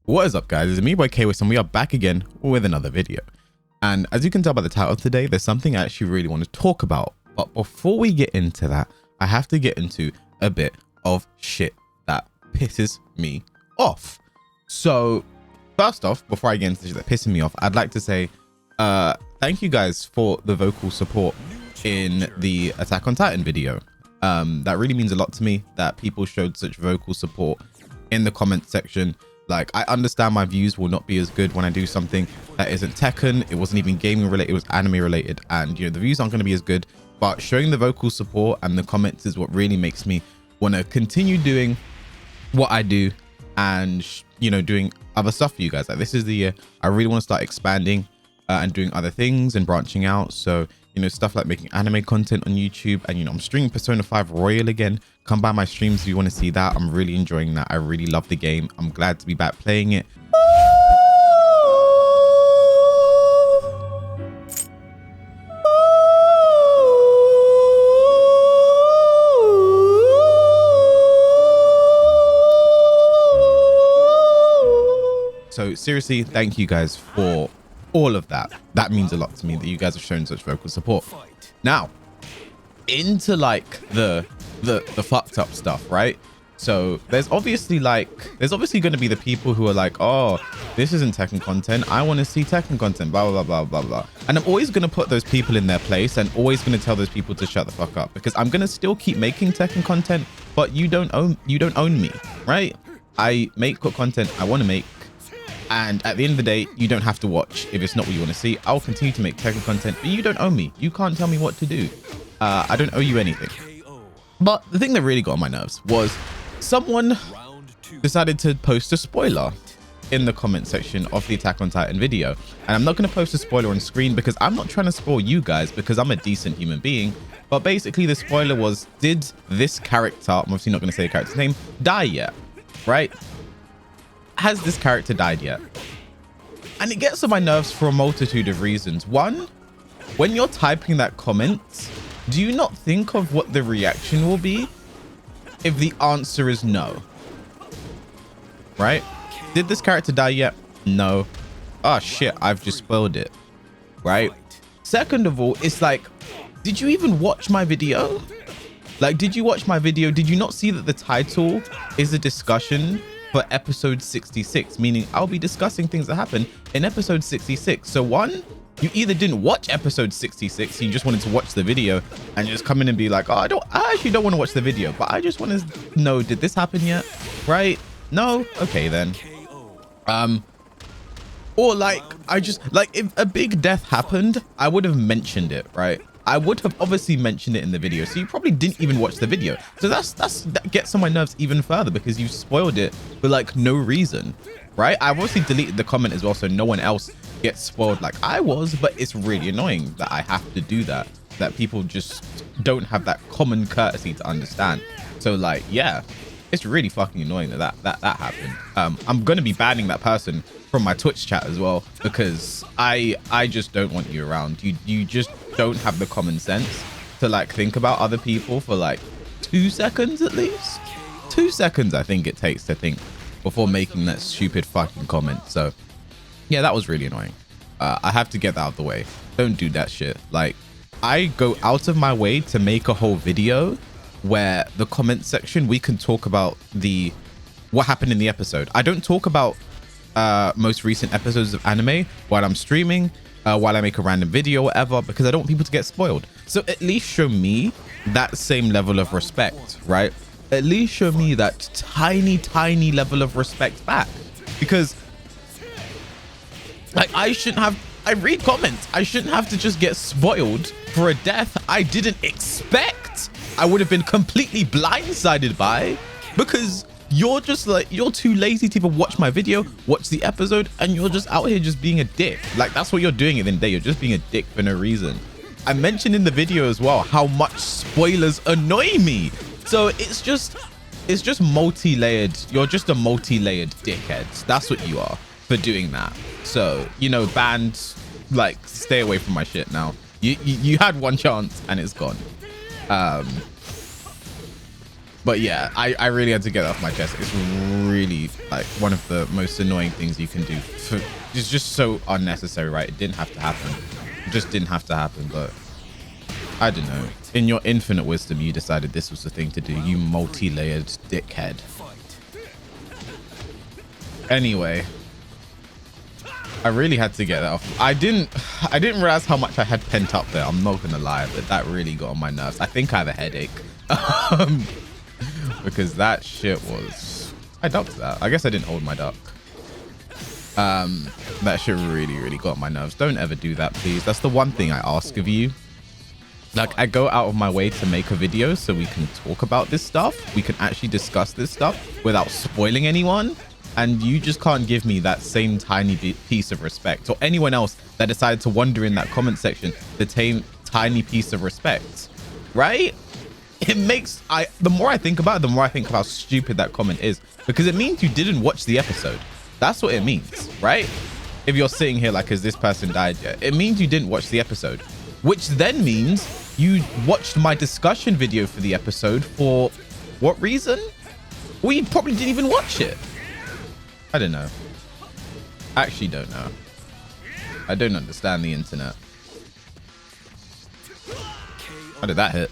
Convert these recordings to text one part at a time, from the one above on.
What is up, guys? It's me, boy Kwis, and we are back again with another video. And as you can tell by the title today, there's something I actually really want to talk about. But before we get into that, I have to get into a bit of shit that pisses me off. So first off, before I get into shit that pisses me off, I'd like to say thank you guys for the vocal support in the Attack on Titan video. That really means a lot to me that people showed such vocal support in the comment section. Like, I understand my views will not be as good when I do something that isn't Tekken. It wasn't even gaming related, it was anime related, and you know the views aren't going to be as good, but showing the vocal support and the comments is what really makes me want to continue doing what I do and you know doing other stuff for you guys. Like, this is the year I really want to start expanding and doing other things and branching out. So you know, stuff like making anime content on YouTube, and you know, I'm streaming Persona 5 Royal again. Come by my streams if you want to see that. I'm really enjoying that. I really love the game. I'm glad to be back playing it. So seriously, thank you guys for all of that. That means a lot to me that you guys have shown such vocal support. Now into like the fucked up stuff, right? So there's obviously going to be the people who are like, oh, this isn't Tekken content, I want to see Tekken content, blah blah blah blah blah. And I'm always going to put those people in their place and always going to tell those people to shut the fuck up, because I'm going to still keep making Tekken content, but you don't own me, right? I make what content I want to make, and at the end of the day, you don't have to watch if it's not what you want to see. I'll continue to make Tekken content, but you don't own me. You can't tell me what to do. I don't owe you anything. But the thing that really got on my nerves was someone decided to post a spoiler in the comment section of the Attack on Titan video. And I'm not going to post a spoiler on screen because I'm not trying to spoil you guys, because I'm a decent human being. But basically the spoiler was, did this character, I'm obviously not going to say the character's name, die yet? Right? Has this character died yet? And it gets on my nerves for a multitude of reasons. One, when you're typing that comment, do you not think of what the reaction will be if the answer is no? Right? Did this character die yet? No. Oh shit, I've just spoiled it. Right? Second of all, it's like, did you even watch my video? Like, did you watch my video? Did you not see that the title is a discussion for episode 66, meaning I'll be discussing things that happen in episode 66. So one, you either didn't watch episode 66, you just wanted to watch the video and just come in and be like, oh, I actually don't want to watch the video, but I just want to know, did this happen yet? Right? No? Okay then. Or like, if a big death happened, I would have mentioned it, right? I would have obviously mentioned it in the video, so you probably didn't even watch the video. So that gets on my nerves even further, because you spoiled it for like no reason, right? I obviously deleted the comment as well, so no one else gets spoiled like I was. But it's really annoying that I have to do that, that people just don't have that common courtesy to understand. So like, yeah, it's really fucking annoying that happened. I'm gonna be banning that person from my Twitch chat as well, because I just don't want you around. You just don't have the common sense to like think about other people for like 2 seconds at least. 2 seconds I think it takes to think before making that stupid fucking comment. So yeah, that was really annoying. I have to get that out of the way. Don't do that shit. Like, I go out of my way to make a whole video where the comment section, we can talk about what happened in the episode. I don't talk about most recent episodes of anime while I'm streaming, while I make a random video or whatever, because I don't want people to get spoiled. So at least show me that same level of respect, right? At least show me that tiny level of respect back, because like, I read comments, I shouldn't have to just get spoiled for a death I didn't expect. I would have been completely blindsided by, because you're just like, you're too lazy to even watch my video, watch the episode, and you're just out here just being a dick. Like, that's what you're doing at the end of the day. You're just being a dick for no reason. I mentioned in the video as well how much spoilers annoy me. So it's just multi-layered. You're just a multi-layered dickhead. That's what you are for doing that. So, you know, banned, like, stay away from my shit now. You had one chance and it's gone. But yeah, I really had to get it off my chest. It's really like one of the most annoying things you can do. It's just so unnecessary, right? It didn't have to happen. It just didn't have to happen. But I don't know. In your infinite wisdom, you decided this was the thing to do. You multi-layered dickhead. Anyway, I really had to get that off. I didn't realize how much I had pent up there. I'm not gonna lie, but that really got on my nerves. I think I have a headache. Because that shit was... I ducked that. I guess I didn't hold my duck. That shit really got on my nerves. Don't ever do that, please. That's the one thing I ask of you. Like, I go out of my way to make a video so we can talk about this stuff. We can actually discuss this stuff without spoiling anyone. And you just can't give me that same tiny piece of respect, or anyone else that decided to wander in that comment section, the same tiny piece of respect, right? It makes, the more I think about it, the more I think of how stupid that comment is, because it means you didn't watch the episode. That's what it means, right? If you're sitting here like, has this person died yet? It means you didn't watch the episode, which then means you watched my discussion video for the episode for what reason? Well, you probably didn't even watch it. I don't know. I actually don't know. I don't understand the internet. How did that hit?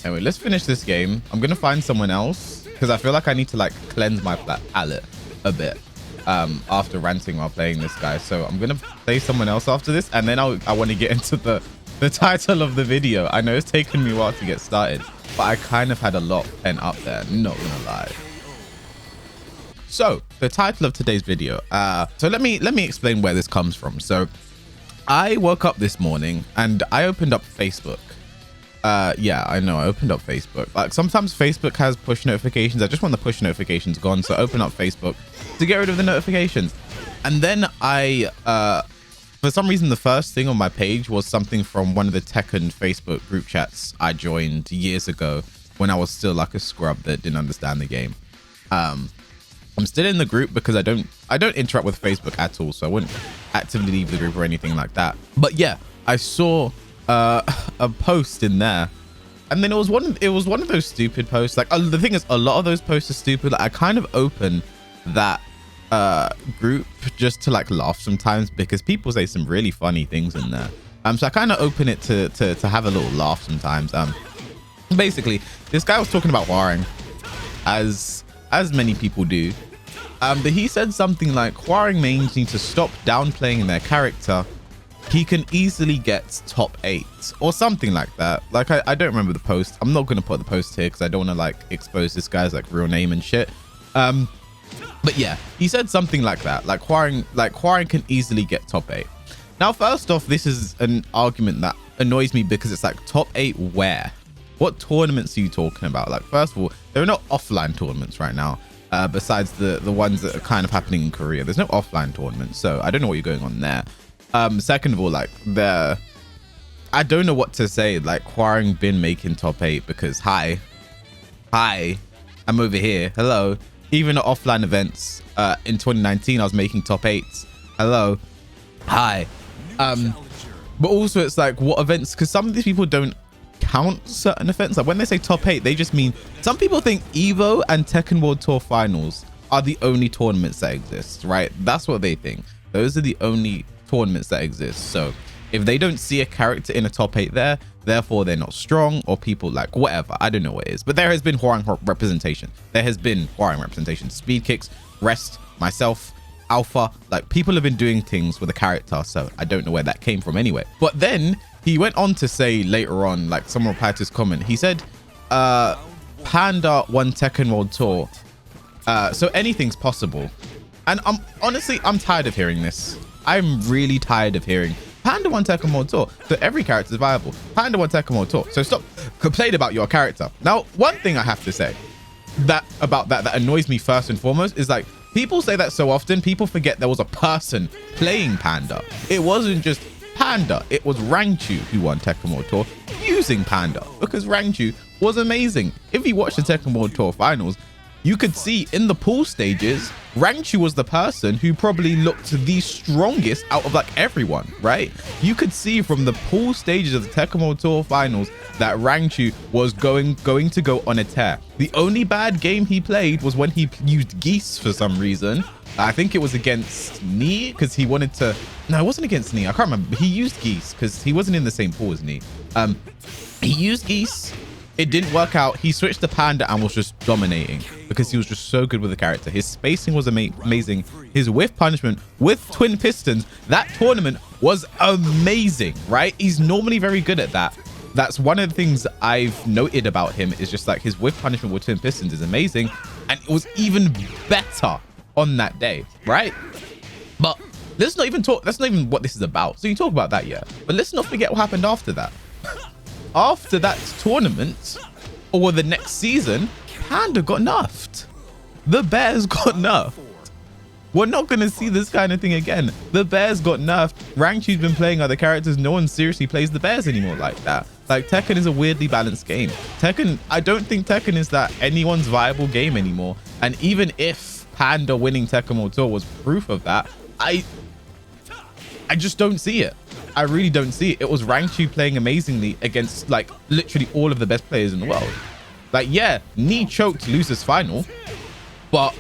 Anyway, let's finish this game. I'm gonna find someone else because I feel like I need to like cleanse my palate a bit after ranting while playing this guy. So I'm gonna play someone else after this, and then I want to get into the title of the video. I know it's taken me a while to get started, but I kind of had a lot pent up there, not gonna lie. So the title of today's video, so let me explain where this comes from. So I woke up this morning and I opened up Facebook. Yeah, I know, I opened up Facebook. Like, sometimes Facebook has push notifications. I just want the push notifications gone, so open up Facebook to get rid of the notifications. And then for some reason, the first thing on my page was something from one of the Tekken Facebook group chats I joined years ago when I was still like a scrub that didn't understand the game. I'm still in the group because I don't interact with Facebook at all, so I wouldn't actively leave the group or anything like that. But yeah, I saw a post in there, and then it was one of those stupid posts. Like, the thing is, a lot of those posts are stupid. Like, I kind of open that group just to like laugh sometimes because people say some really funny things in there. So I kind of open it to have a little laugh sometimes. Basically, this guy was talking about Hwoarang, as many people do. But he said something like, Hwoarang mains need to stop downplaying their character. He can easily get top 8 or something like that. Like, I don't remember the post. I'm not going to put the post here because I don't want to like expose this guy's like real name and shit. But yeah, he said something like that. Like, Hwoarang can easily get top 8. Now, first off, this is an argument that annoys me because it's like, top 8 where? What tournaments are you talking about? Like, first of all, there are no offline tournaments right now. Besides the ones that are kind of happening in Korea. There's no offline tournaments, so I don't know what you're going on there. Second of all, like, I don't know what to say. Like, Hwoarang been making top 8 because hi, I'm over here. Hello. Even at offline events in 2019, I was making top 8s. Hello. Hi. But also it's like, what events? Because some of these people don't count certain events. Like, when they say top 8, they just mean, some people think Evo and Tekken World Tour Finals are the only tournaments that exist, right? That's what they think. Those are the only tournaments that exist. So if they don't see a character in a top 8 there, therefore they're not strong, or people like whatever. I don't know what it is, but there has been Hwoarang representation. There has been Hwoarang representation. Speed kicks, rest, myself, alpha, like, people have been doing things with a character, so I don't know where that came from anyway. But then he went on to say later on, like, someone replied to his comment, he said Panda won Tekken World Tour, so anything's possible. And I'm tired of hearing this. I'm really tired of hearing Panda won Tekken World Tour, so every character is viable. Panda won Tekken World Tour, so stop complaining about your character. Now, one thing I have to say that annoys me first and foremost is, like, people say that so often, people forget there was a person playing Panda. It wasn't just Panda, it was Rangchu who won Tekken World Tour using Panda, because Rangchu was amazing. If you watch the Tekken World Tour finals, you could see in the pool stages, Rangchu was the person who probably looked the strongest out of like everyone, right? You could see from the pool stages of the Tekken World Tour finals that Rangchu was going to go on a tear. The only bad game he played was when he used Geese for some reason. I think it was against Knee because he wanted to. No, it wasn't against Knee. I can't remember. He used Geese because he wasn't in the same pool as Knee. He used Geese. It didn't work out. He switched to Panda and was just dominating because he was just so good with the character. His spacing was amazing. His whiff punishment with twin pistons, that tournament was amazing, right? He's normally very good at that. That's one of the things I've noted about him is just like his whiff punishment with twin pistons is amazing. And it was even better on that day, right? But let's not even talk. That's not even what this is about. So you talk about that, yeah. But let's not forget what happened after that. After that tournament, or the next season, Panda got nerfed. The Bears got nerfed. We're not going to see this kind of thing again. The Bears got nerfed. Rangchu's been playing other characters. No one seriously plays the Bears anymore like that. Like, Tekken is a weirdly balanced game. Tekken, I don't think Tekken is that anyone's viable game anymore. And even if Panda winning Tekken World Tour was proof of that, I just don't see it. I really don't see it. It was Rangchu playing amazingly against like literally all of the best players in the world. Like, yeah, Knee choked Lucer's final, but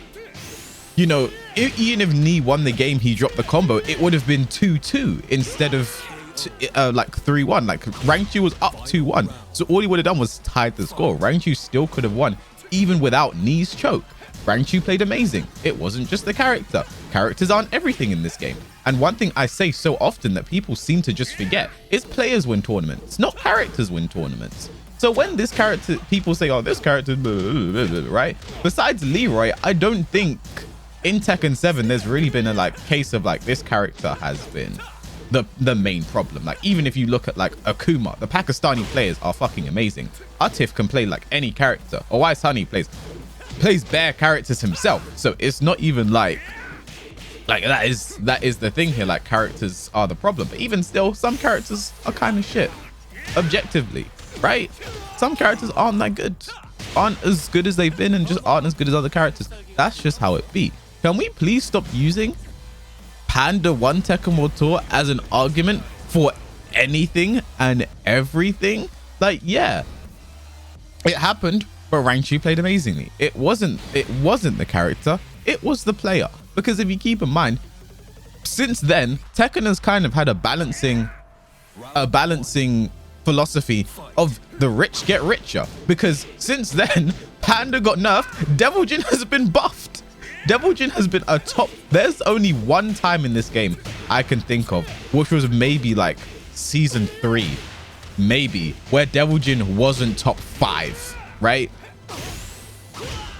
you know, even if Knee won the game, he dropped the combo, it would have been 2-2 instead of like 3-1. Like, Rangchu was up 2-1, so all he would have done was tied the score. Rangchu still could have won even without Knee's choke. Rangchu played amazing. It wasn't just the character. Characters aren't everything in this game. And one thing I say so often that people seem to just forget is players win tournaments, not characters win tournaments. So when this character, people say, oh, this character, blah, blah, blah, blah, right? Besides Leroy, I don't think in Tekken 7, there's really been a like case of like this character has been the main problem. Like, even if you look at like Akuma, the Pakistani players are fucking amazing. Atif can play like any character. Or Wise Honey plays bare characters himself. So it's not even like that is the thing here. Like, characters are the problem, but even still, some characters are kind of shit objectively, right? Some characters aren't that good, aren't as good as they've been, and just aren't as good as other characters. That's just how it be. Can we please stop using Panda won Tekken World Tour as an argument for anything and everything? Like, yeah, it happened, but Rangchu played amazingly. It wasn't the character, it was the player. Because if you keep in mind, since then, Tekken has kind of had a balancing philosophy of the rich get richer. Because since then, Panda got nerfed, Devil Jin has been buffed. Devil Jin has been a top. There's only one time in this game I can think of, which was maybe like season 3, maybe, where Devil Jin wasn't top 5, right?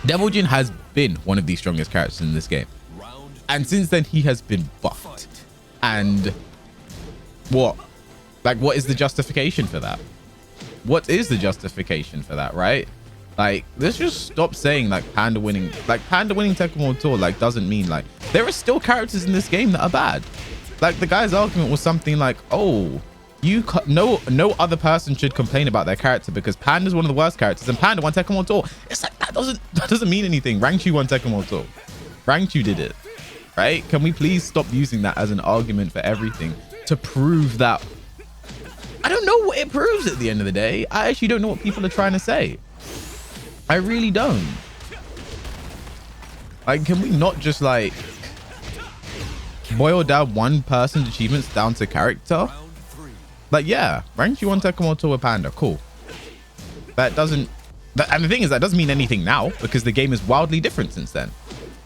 Devil Jin has been one of the strongest characters in this game. And since then, he has been buffed. And what is the justification for that? What is the justification for that, right? Like, let's just stop saying like Panda winning Tekken World Tour like doesn't mean like there are still characters in this game that are bad. Like, the guy's argument was something like, oh, no other person should complain about their character because Panda's one of the worst characters and Panda won Tekken World Tour. It's like, that doesn't mean anything. Rangchu won Tekken World Tour. Rangchu did it, right? Can we please stop using that as an argument for everything to prove that? I don't know what it proves at the end of the day. I actually don't know what people are trying to say. I really don't. Like, can we not just like boil down one person's achievements down to character? Like, yeah, Rangchu won Tekken World Tour with Panda, cool. That doesn't, and the thing is, that doesn't mean anything now because the game is wildly different since then.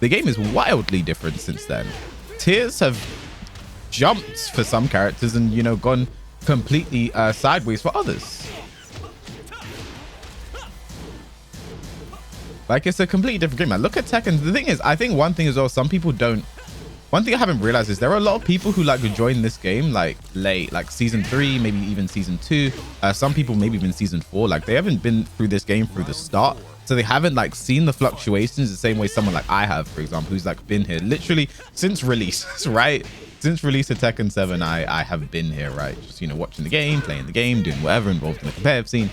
The game is wildly different since then. Tiers have jumped for some characters and, you know, gone completely sideways for others. Like, it's a completely different game, man. Look at Tekken. The thing is, I think one thing as well, some people don't, one thing I haven't realized is there are a lot of people who like join this game like late, like season 3, maybe even season 2. Some people maybe even season 4. Like, they haven't been through this game through the start. So they haven't like seen the fluctuations the same way someone like I have, for example, who's like been here literally since release, right? Since release of Tekken 7, I have been here, right? Just, you know, watching the game, playing the game, doing whatever, involved in the competitive scene.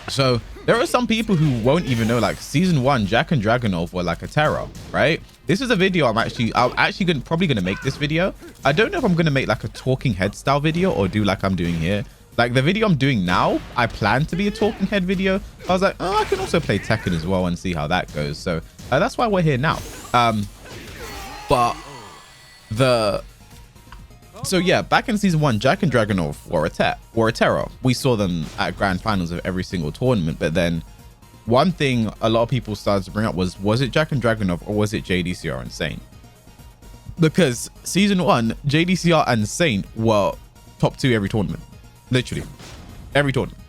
So there are some people who won't even know, like season 1, Jack and Dragonov were like a terror, right? This is a video I'm actually probably gonna make this video. I don't know if I'm gonna make like a talking head style video or do like I'm doing here. Like the video I'm doing now, I plan to be a talking head video. I was like, oh, I can also play Tekken as well and see how that goes. So that's why we're here now. So yeah, back in season 1, Jack and Dragonov were a terror. We saw them at grand finals of every single tournament. But then one thing a lot of people started to bring up was it Jack and Dragonov or was it JDCR and Saint? Because season 1, JDCR and Saint were top 2 every tournament. Literally every tournament.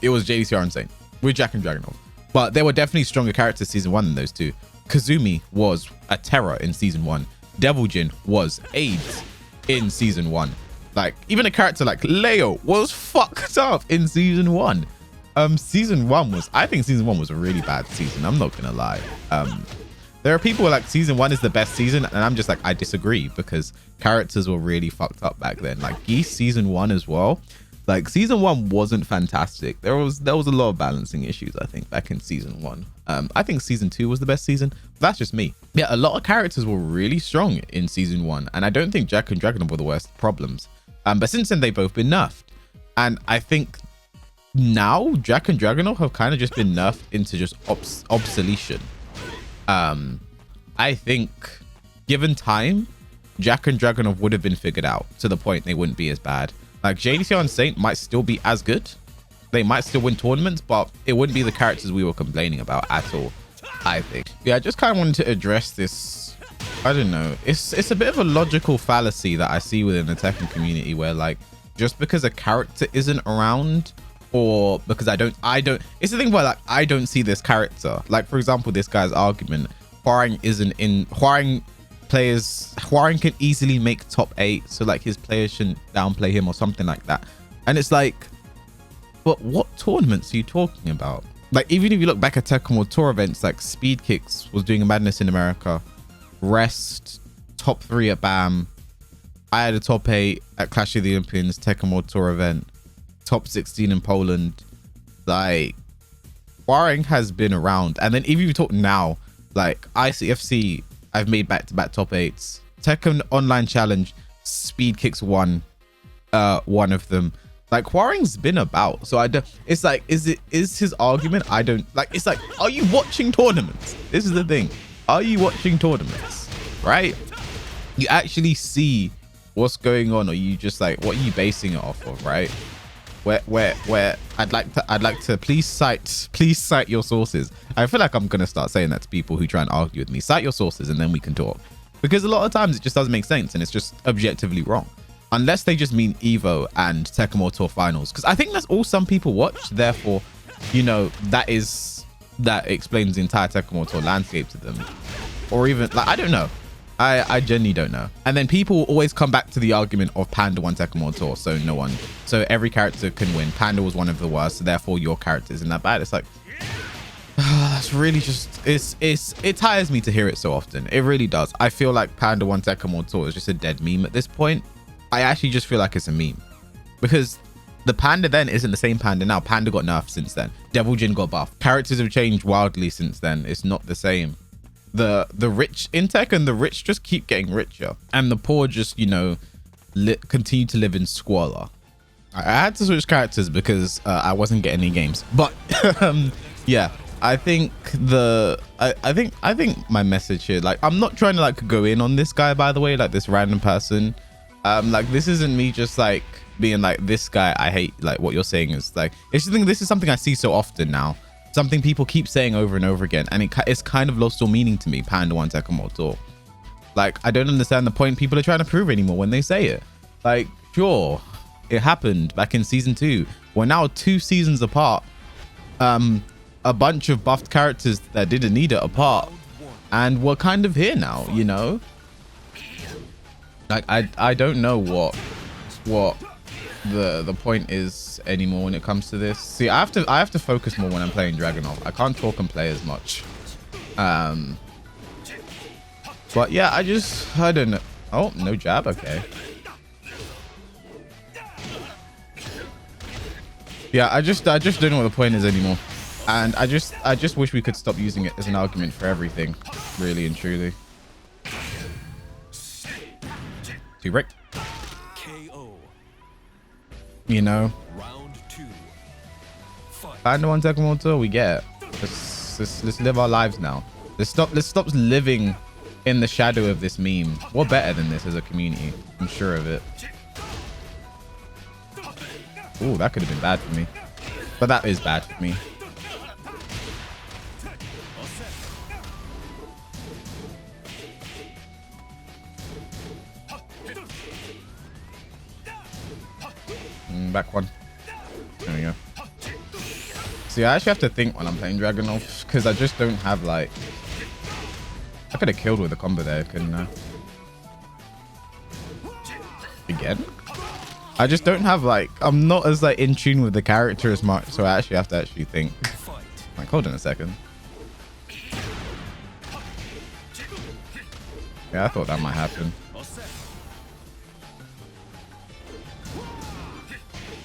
It was JDCR and Saint with Jack and Dragonov. But there were definitely stronger characters season 1 than those two. Kazumi was a terror in season 1. Devil Jin was AIDS in season 1. Like even a character like Leo was fucked up in season 1. I think season 1 was a really bad season. I'm not gonna lie. There are people who are like season 1 is the best season, and I'm just like, I disagree, because characters were really fucked up back then. Like Geese season 1 as well. Like season 1 wasn't fantastic. There was a lot of balancing issues, I think, back in season 1. I think season 2 was the best season. But that's just me. Yeah, a lot of characters were really strong in season 1, and I don't think Jack and Dragonov were the worst problems. But since then they've both been nerfed, and I think now Jack and Dragonov have kind of just been nerfed into just obsolescence. I think given time, Jack and Dragonov would have been figured out to the point they wouldn't be as bad. Like JDCR and Saint might still be as good. They might still win tournaments, but it wouldn't be the characters we were complaining about at all, I think. Yeah, I just kind of wanted to address this. I don't know. It's a bit of a logical fallacy that I see within the Tekken community where like, just because a character isn't around, or because I don't, it's the thing where like, I don't see this character. Like for example, this guy's argument, Hwoarang Hwoarang can easily make top 8, so like his players shouldn't downplay him or something like that. And it's like, but what tournaments are you talking about? Like even if you look back at Tekken World Tour events, like Speed Kicks was doing a madness in America, Rest top 3 at BAM, I had a top 8 at Clash of the Olympians, Tekken World Tour event, top 16 in Poland. Like Hwoarang has been around. And then even if you talk now, like ICFC, I've made back-to-back top 8s. Tekken Online Challenge, Speed Kicks won one of them. Like Hwoarang's been about, so I don't. It's like, is his argument? I don't like. It's like, are you watching tournaments? This is the thing. Are you watching tournaments? Right? You actually see what's going on, or you just like, what are you basing it off of? Right? Where I'd like to please cite your sources. I feel like I'm gonna start saying that to people who try and argue with me. Cite your sources and then we can talk, because a lot of times it just doesn't make sense and it's just objectively wrong, unless they just mean Evo and Tekken World Tour finals, because I think that's all some people watch. Therefore, you know, that explains the entire Tekken World Tour landscape to them, or even like, I don't know. I genuinely don't know. And then people will always come back to the argument of Panda won Tekken World Tour, so every character can win. Panda was one of the worst, so therefore your character isn't that bad. It's like, that's really just, it tires me to hear it so often. It really does. I feel like Panda won Tekken World Tour is just a dead meme at this point. I actually just feel like it's a meme, because the Panda then isn't the same Panda now. Panda got nerfed since then. Devil Jin got buffed. Characters have changed wildly since then. It's not the same. The rich in Tekken, the rich just keep getting richer, and the poor just, you know, continue to live in squalor. I had to switch characters because I wasn't getting any games, but yeah, I think I think my message here, like, I'm not trying to like go in on this guy, by the way, like this random person. Like this isn't me just like being like, this guy I hate, like what you're saying is like, it's just, this is something I see so often now. Something people keep saying over and over again, and it's kind of lost all meaning to me. Panda won Tekken World Tour. Like, I don't understand the point people are trying to prove anymore when they say it. Like, sure, it happened back in season 2. We're now 2 seasons apart. A bunch of buffed characters that didn't need it apart, and we're kind of here now, you know? Like, I don't know what the point is anymore when it comes to this. See, I have to focus more when I'm playing Dragonov. I can't talk and play as much. But yeah, I don't know. Oh, no jab. Okay. Yeah, I just don't know what the point is anymore. And I just wish we could stop using it as an argument for everything, really and truly. Two break. You know, Panda 1 Tekken World Tour, we get it. Let's live our lives now. Let's stop living in the shadow of this meme. We're better than this as a community. I'm sure of it. Ooh, that could have been bad for me. But that is bad for me. Back one. There we go. See, I actually have to think when I'm playing Dragunov because I just don't have like... I could have killed with a combo there, couldn't I? Again? I just don't have like... I'm not as like in tune with the character as much, so I actually have to actually think. Like, hold on a second. Yeah, I thought that might happen.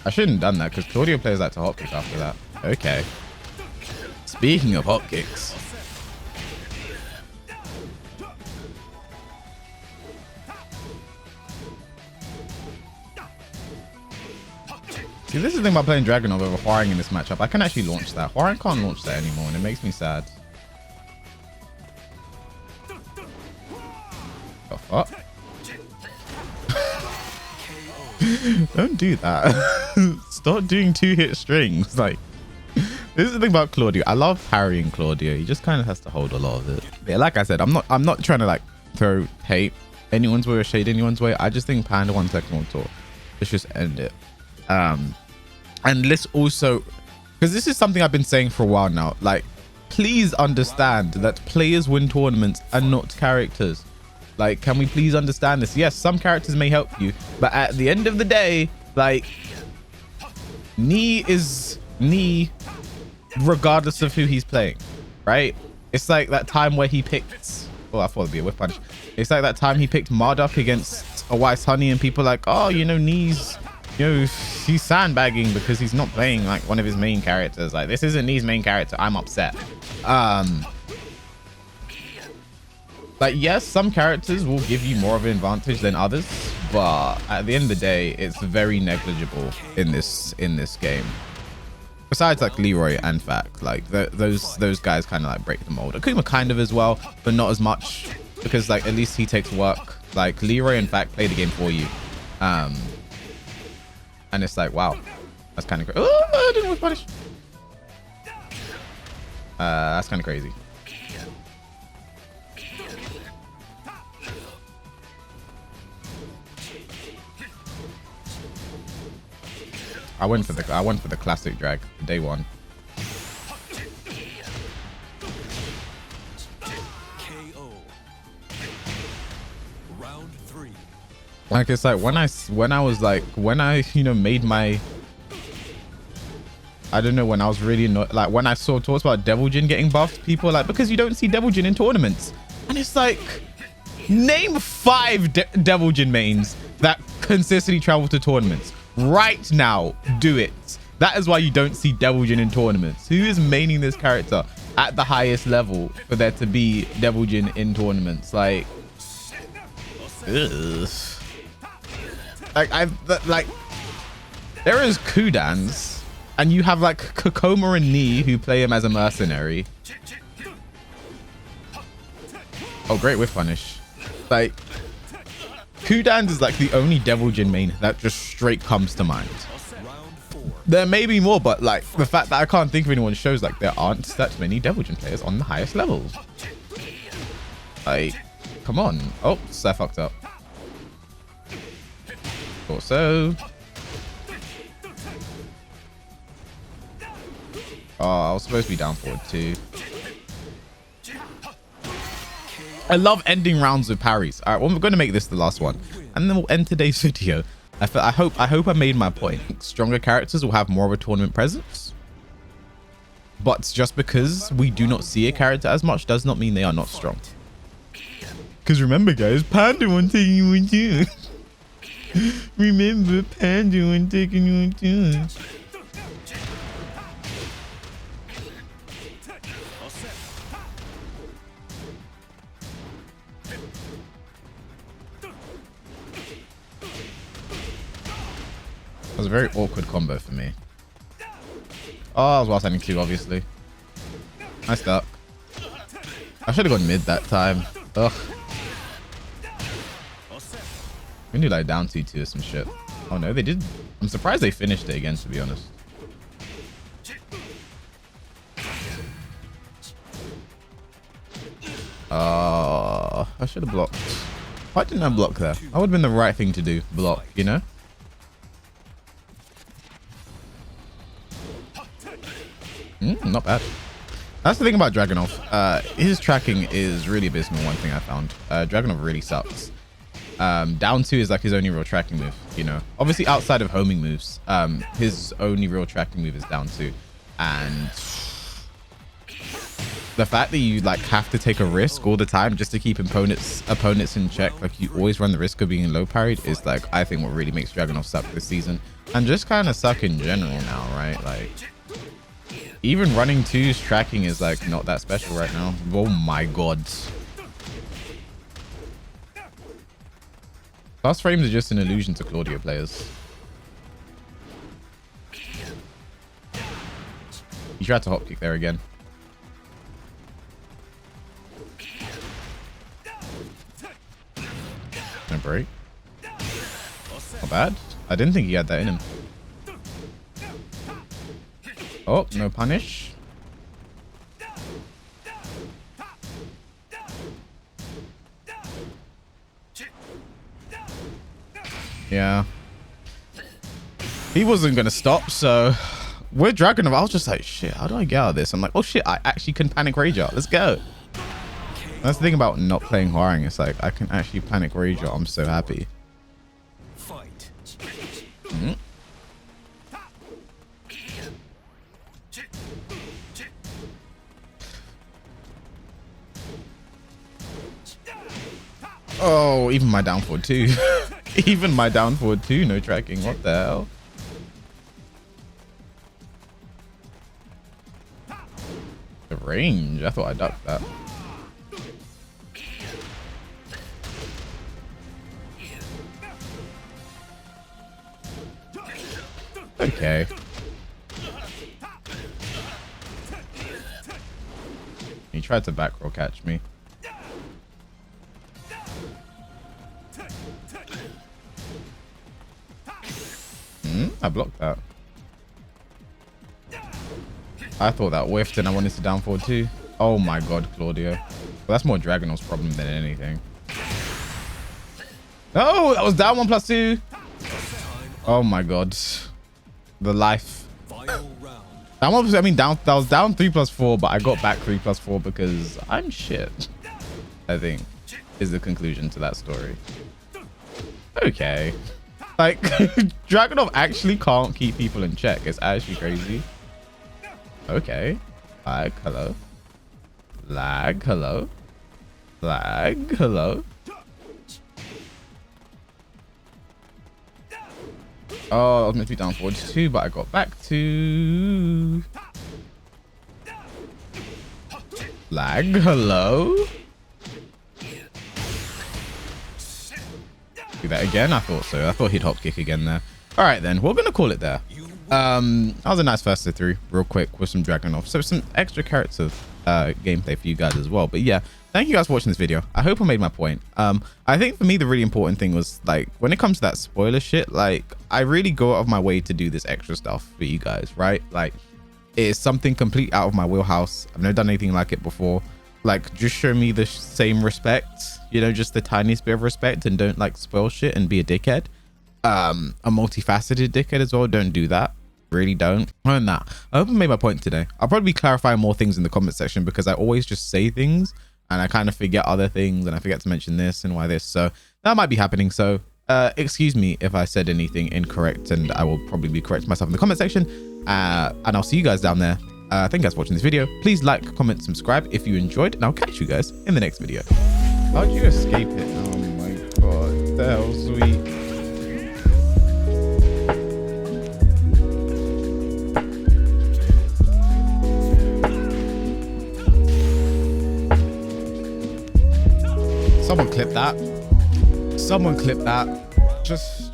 I shouldn't have done that because Claudio plays like to hotkick after that. Okay. Speaking of hotkicks. See, this is the thing about playing Dragunov over Hwoarang in this matchup. I can actually launch that. Hwoarang can't launch that anymore and it makes me sad. The fuck? Don't do that. Stop doing 2-hit strings. Like, this is the thing about Claudio. I love parrying Claudio. He just kind of has to hold a lot of it. Yeah, like I said, I'm not trying to like throw hate anyone's way or shade anyone's way. I just think Panda 1 Tekken World Tour. Let's just end it. And let's also, because this is something I've been saying for a while now. Like, please understand that players win tournaments and not characters. Like, can we please understand this? Yes, some characters may help you, but at the end of the day, like, Knee is Knee regardless of who he's playing, right? It's like that time where he picked... Oh, I thought it'd be a whip punch. It's like that time he picked Marduk against a Wise Honey and people like, oh, you know, Knee's... You know, he's sandbagging because he's not playing, like, one of his main characters. Like, this isn't Knee's main character. I'm upset. Like, yes, some characters will give you more of an advantage than others, but at the end of the day, it's very negligible in this game. Besides like Leroy and Fact, like those guys kind of like break the mold. Akuma kind of as well, but not as much because like at least he takes work. Like Leroy and Fact play the game for you, and it's like, wow, that's kind of crazy. Oh, I didn't want to punish. That's kind of crazy. I went for the classic drag day one. Round 3. Like it's like when I you know made my, I don't know, when I was really not like when I saw talks about Devil Jin getting buffed, people were like, because you don't see Devil Jin in tournaments, and it's like, name 5 Devil Jin mains that consistently travel to tournaments. Right now, do it. That is why you don't see Devil Jin in tournaments. Who is maining this character at the highest level for there to be Devil Jin in tournaments? Like, ugh. Like there is Kudans, and you have like Kokoma and Knee who play him as a mercenary. Oh, great whiff punish. Like, Kudans is like the only Devil Jin main that just straight comes to mind. There may be more, but like the fact that I can't think of anyone shows like there aren't that many Devil Jin players on the highest levels. Like, come on. Oh, I fucked up. Thought so. Oh, I was supposed to be down forward too. I love ending rounds with parries. All right, well, we're going to make this the last one, and then we'll end today's video. I hope I made my point. Stronger characters will have more of a tournament presence, but just because we do not see a character as much does not mean they are not strong. Because remember, guys, Panda 1 Tekken 1 2. Remember, Panda 1 Tekken 1 2. It was a very awkward combo for me. Oh, I was while standing 2, obviously. I stuck. I should have gone mid that time. Ugh. We need like down 2-2 or some shit. Oh no, they did. I'm surprised they finished it again, to be honest. I should have blocked. Why didn't I block there? That would have been the right thing to do. Block, you know? Not bad. That's the thing about Dragunov. His tracking is really abysmal, one thing I found. Dragunov really sucks. Down 2 is like his only real tracking move, you know? Obviously, outside of homing moves, his only real tracking move is down 2. And the fact that you like have to take a risk all the time just to keep opponents in check, like you always run the risk of being low parried, is like, I think, what really makes Dragunov suck this season. And just kind of suck in general now, right? Like, even running 2's tracking is like not that special right now. Oh my god. Fast frames are just an illusion to Claudio players. He tried to hop kick there again. No break. Not bad. I didn't think he had that in him. Oh, no punish. Yeah. He wasn't going to stop, so we're dragging him. I was just like, shit, how do I get out of this? I'm like, oh shit, I actually can panic rage out. Let's go. That's the thing about not playing Hwoarang. It's like, I can actually panic rage out. I'm so happy. Fight. Oh, even my down forward too. Even my down forward too, no tracking. What the hell? The range. I thought I ducked that. Okay. He tried to back roll catch me. I blocked that. I thought that whiffed and I wanted to down forward too. Oh my god, Claudio. Well, that's more Dragunov's problem than anything. Oh, that was down 1+2. Oh my god. The life. That was, I mean, that was down 3+4, but I got back 3+4 because I'm shit, I think, is the conclusion to that story. Okay. Like, Dragunov actually can't keep people in check. It's actually crazy. Okay. Lag, hello. Lag, hello. Lag, hello. Oh, I was meant to be down forward too, but I got back to... Lag, hello. Do that again? I thought so. I thought he'd hop kick again there. All right, then. We're going to call it there. That was a nice first through, real quick, with some Dragunov. So some extra character gameplay for you guys as well. But yeah, thank you guys for watching this video. I hope I made my point. I think for me, the really important thing was, like, when it comes to that spoiler shit, like, I really go out of my way to do this extra stuff for you guys, right? Like, it is something complete out of my wheelhouse. I've never done anything like it before. Like, just show me the same respect, you know, just the tiniest bit of respect, and don't like spoil shit and be a dickhead. A multifaceted dickhead as well. Don't do that. Really don't. Other than that, I hope I made my point today. I'll probably be clarifying more things in the comment section because I always just say things and I kind of forget other things and I forget to mention this and why this. So that might be happening. So excuse me if I said anything incorrect, and I will probably be correcting myself in the comment section. And I'll see you guys down there. Thank you guys for watching this video. Please like, comment, subscribe if you enjoyed, and I'll catch you guys in the next video. How'd you escape it? Oh my god, the hell, sweet. Someone clip that. Someone clip that. Just